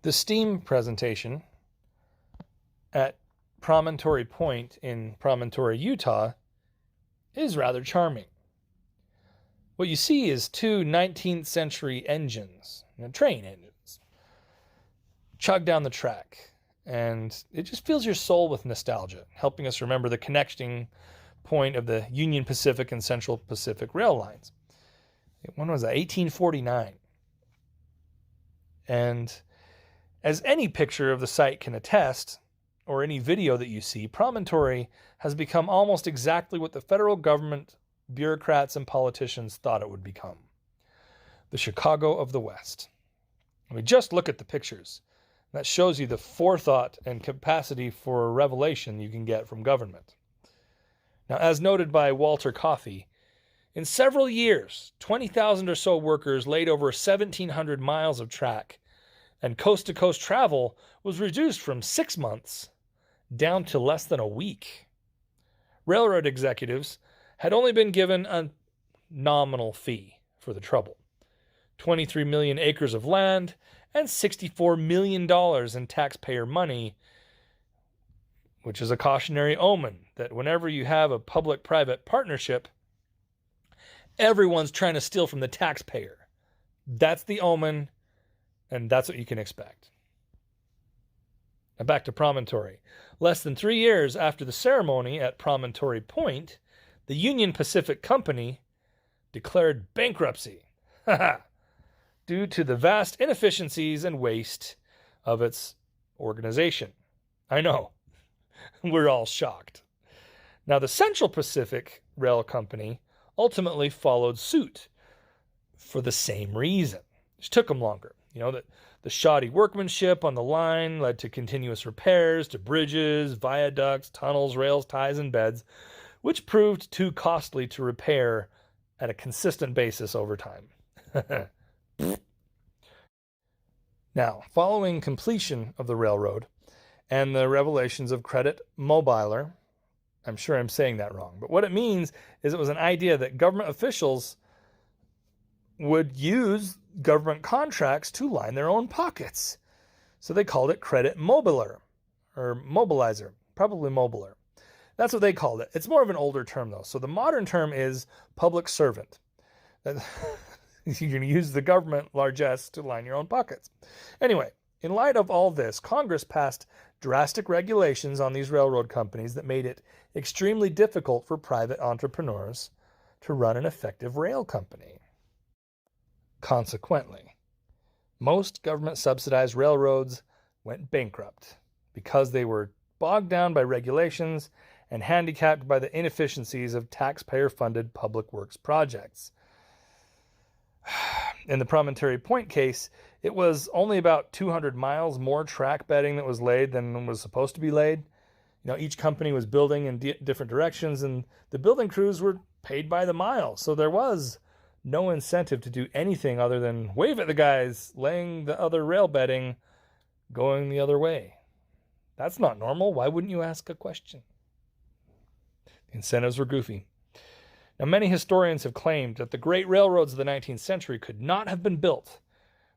The steam presentation at Promontory Point in Promontory, Utah, is rather charming. What you see is two 19th century engines, train engines, chug down the track, and it just fills your soul with nostalgia, helping us remember the connecting point of the Union Pacific and Central Pacific rail lines. When was that? 1849. And as any picture of the site can attest, or any video that you see, Promontory has become almost exactly what the federal government, bureaucrats, and politicians thought it would become. The Chicago of the West. I mean, just look at the pictures. That shows you the forethought and capacity for revelation you can get from government. Now, as noted by Walter Coffey, in several years, 20,000 or so workers laid over 1,700 miles of track, and coast-to-coast travel was reduced from 6 months down to less than a week. Railroad executives had only been given a nominal fee for the trouble. 23 million acres of land and $64 million in taxpayer money, which is a cautionary omen that whenever you have a public-private partnership, everyone's trying to steal from the taxpayer. That's the omen, and that's what you can expect. Now back to Promontory. Less than 3 years after the ceremony at Promontory Point, the Union Pacific Company declared bankruptcy due to the vast inefficiencies and waste of its organization. I know, we're all shocked. Now, the Central Pacific Rail Company ultimately followed suit for the same reason. It just took them longer. The shoddy workmanship on the line led to continuous repairs to bridges, viaducts, tunnels, rails, ties, and beds, which proved too costly to repair at a consistent basis over time. Now, following completion of the railroad and the revelations of Credit Mobiler, I'm sure I'm saying that wrong, but what it means is it was an idea that government officials would use government contracts to line their own pockets. So they called it Credit Mobiler, or Mobilizer, probably Mobiler. That's what they called it. It's more of an older term, though. So the modern term is public servant. You're going to use the government largesse to line your own pockets. Anyway, in light of all this, Congress passed drastic regulations on these railroad companies that made it extremely difficult for private entrepreneurs to run an effective rail company. Consequently, most government-subsidized railroads went bankrupt because they were bogged down by regulations and handicapped by the inefficiencies of taxpayer-funded public works projects. In the Promontory Point case, it was only about 200 miles more track bedding that was laid than was supposed to be laid. Each company was building in different directions, and the building crews were paid by the mile, so there was no incentive to do anything other than wave at the guys laying the other rail bedding going the other way. That's not normal. Why wouldn't you ask a question? The incentives were goofy. Now, many historians have claimed that the great railroads of the 19th century could not have been built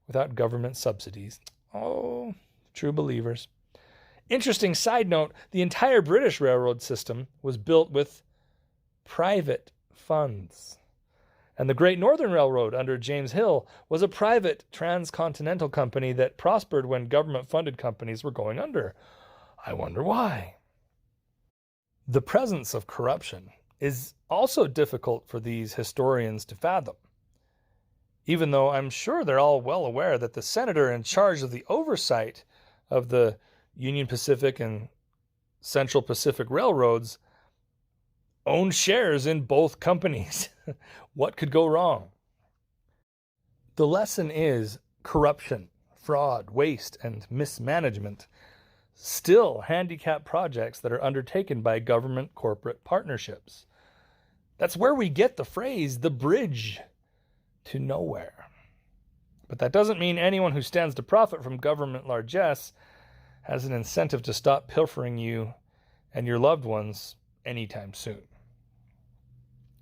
without government subsidies. Oh, true believers. Interesting side note, the entire British railroad system was built with private funds. And the Great Northern Railroad under James Hill was a private transcontinental company that prospered when government-funded companies were going under. I wonder why. The presence of corruption is also difficult for these historians to fathom, even though I'm sure they're all well aware that the senator in charge of the oversight of the Union Pacific and Central Pacific Railroads owned shares in both companies. What could go wrong? The lesson is corruption, fraud, waste, and mismanagement still handicap projects that are undertaken by government-corporate partnerships. That's where we get the phrase, the bridge to nowhere. But that doesn't mean anyone who stands to profit from government largesse has an incentive to stop pilfering you and your loved ones anytime soon.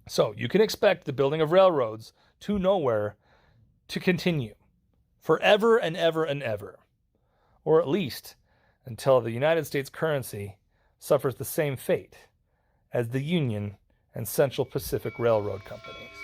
So you can expect the building of railroads to nowhere to continue forever and ever and ever. or at least until the United States currency suffers the same fate as the Union and Central Pacific Railroad companies.